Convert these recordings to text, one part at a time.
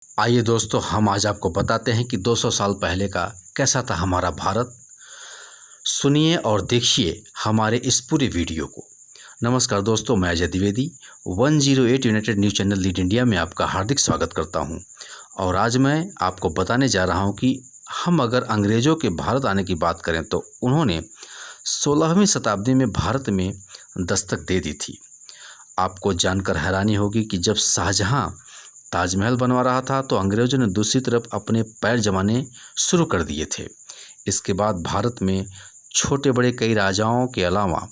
आइए दोस्तों, हम आज आपको बताते हैं कि 200 साल पहले का कैसा था हमारा भारत। सुनिए और देखिए हमारे इस पूरे वीडियो को। नमस्कार दोस्तों, मैं Ajay Dwivedi 108 United news channel lead India में आपका हार्दिक स्वागत करता हूं। और आज मैं आपको बताने जा रहा हूं कि हम अगर अंग्रेज़ों के भारत आने की बात करें तो उन्होंने 16वीं शताब्दी में भारत में दस्तक दे दी थी। आपको जानकर हैरानी होगी कि जब शाहजहां ताजमहल बनवा रहा था तो अंग्रेज़ों ने दूसरी तरफ अपने पैर जमाने शुरू कर दिए थे। इसके बाद भारत में छोटे बड़े कई राजाओं के अलावा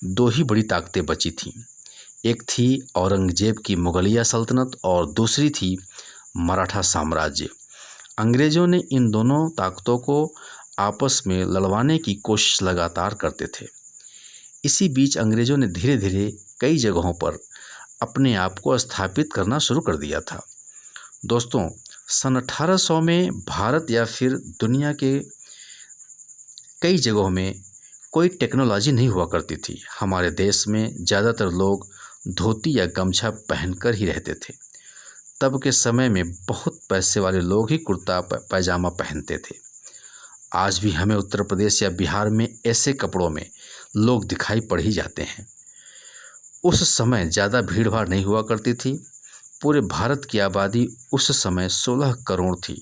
दो ही बड़ी ताकतें बची थीं। एक थी औरंगजेब की मुगलिया सल्तनत और दूसरी थी मराठा साम्राज्य। अंग्रेज़ों ने इन दोनों ताकतों को आपस में लड़वाने की कोशिश लगातार करते थे। इसी बीच अंग्रेज़ों ने धीरे धीरे कई जगहों पर अपने आप को स्थापित करना शुरू कर दिया था। दोस्तों, सन 1800 में भारत या फिर दुनिया के कई जगहों में कोई टेक्नोलॉजी नहीं हुआ करती थी। हमारे देश में ज़्यादातर लोग धोती या गमछा पहनकर ही रहते थे। तब के समय में बहुत पैसे वाले लोग ही कुर्ता पैजामा पहनते थे। आज भी हमें उत्तर प्रदेश या बिहार में ऐसे कपड़ों में लोग दिखाई पड़ ही जाते हैं। उस समय ज़्यादा भीड़ भाड़ नहीं हुआ करती थी। पूरे भारत की आबादी उस समय 16 करोड़ थी,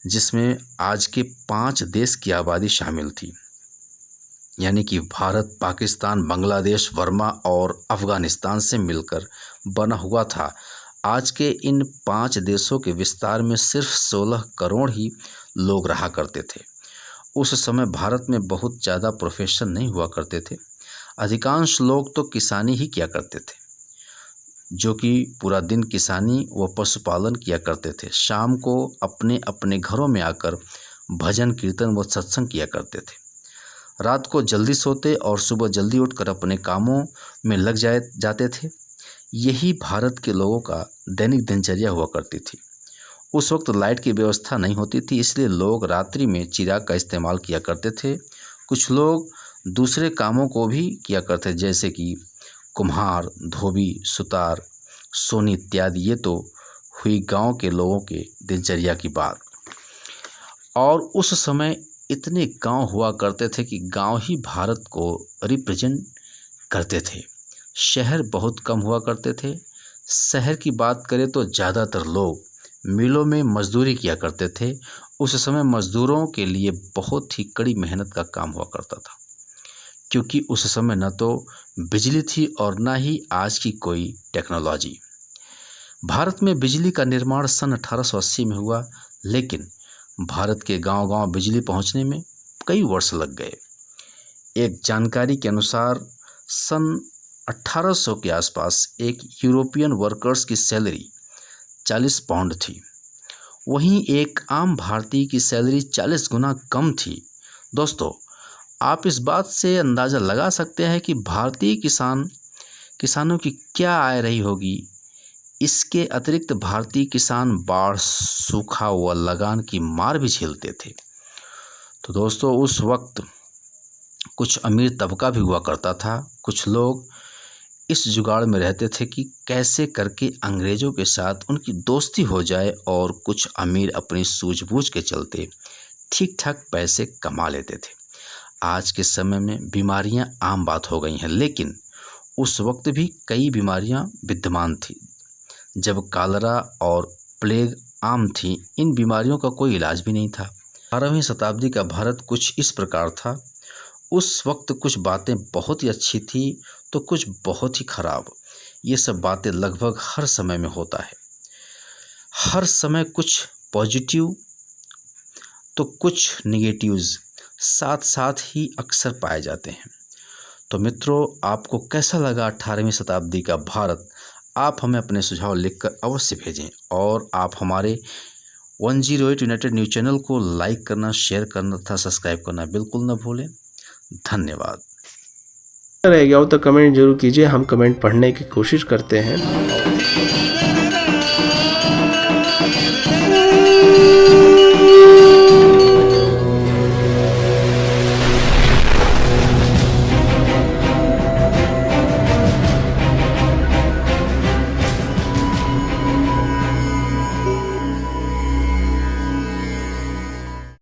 जिसमें आज के 5 देश की आबादी शामिल थी, यानी कि भारत, पाकिस्तान, बांग्लादेश, बर्मा और अफ़गानिस्तान से मिलकर बना हुआ था। आज के इन 5 देशों के विस्तार में सिर्फ 16 करोड़ ही लोग रहा करते थे। उस समय भारत में बहुत ज़्यादा प्रोफेशन नहीं हुआ करते थे। अधिकांश लोग तो किसानी ही किया करते थे, जो कि पूरा दिन किसानी व पशुपालन किया करते थे। शाम को अपने अपने घरों में आकर भजन कीर्तन व सत्संग किया करते थे। रात को जल्दी सोते और सुबह जल्दी उठकर अपने कामों में लग जाते थे। यही भारत के लोगों का दैनिक दिनचर्या हुआ करती थी। उस वक्त लाइट की व्यवस्था नहीं होती थी, इसलिए लोग रात्रि में चिराग का इस्तेमाल किया करते थे। कुछ लोग दूसरे कामों को भी किया करते, जैसे कि कुम्हार, धोबी, सुतार, सोनी इत्यादि। ये तो हुई गांव के लोगों के दिनचर्या की बात। और उस समय इतने गांव हुआ करते थे कि गांव ही भारत को रिप्रेजेंट करते थे। शहर बहुत कम हुआ करते थे। शहर की बात करें तो ज़्यादातर लोग मिलों में मजदूरी किया करते थे। उस समय मजदूरों के लिए बहुत ही कड़ी मेहनत का काम हुआ करता था, क्योंकि उस समय न तो बिजली थी और न ही आज की कोई टेक्नोलॉजी। भारत में बिजली का निर्माण सन 1880 में हुआ, लेकिन भारत के गांव-गांव बिजली पहुंचने में कई वर्ष लग गए। एक जानकारी के अनुसार सन 1800 के आसपास एक यूरोपियन वर्कर्स की सैलरी 40 पाउंड थी। वहीं एक आम भारतीय की सैलरी 40 गुना कम थी। दोस्तों, आप इस बात से अंदाज़ा लगा सकते हैं कि भारतीय किसानों की क्या आय रही होगी। इसके अतिरिक्त भारतीय किसान बाढ़, सूखा व लगान की मार भी झेलते थे। तो दोस्तों, उस वक्त कुछ अमीर तबका भी हुआ करता था। कुछ लोग इस जुगाड़ में रहते थे कि कैसे करके अंग्रेज़ों के साथ उनकी दोस्ती हो जाए, और कुछ अमीर अपनी सूझबूझ के चलते ठीक ठाक पैसे कमा लेते थे। आज के समय में बीमारियां आम बात हो गई हैं, लेकिन उस वक्त भी कई बीमारियां विद्यमान थी। जब कालरा और प्लेग आम थी, इन बीमारियों का कोई इलाज भी नहीं था। 18वीं शताब्दी का भारत कुछ इस प्रकार था। उस वक्त कुछ बातें बहुत ही अच्छी थी तो कुछ बहुत ही खराब। ये सब बातें लगभग हर समय में होता है। हर समय कुछ पॉजिटिव तो कुछ नेगेटिव्स साथ साथ ही अक्सर पाए जाते हैं। तो मित्रों, आपको कैसा लगा 18वीं शताब्दी का भारत? आप हमें अपने सुझाव लिखकर अवश्य भेजें, और आप हमारे 108 यूनाइटेड न्यूज़ चैनल को लाइक करना, शेयर करना तथा सब्सक्राइब करना बिल्कुल न भूलें। धन्यवाद। रह गया हो तो कमेंट जरूर कीजिए, हम कमेंट पढ़ने की कोशिश करते हैं।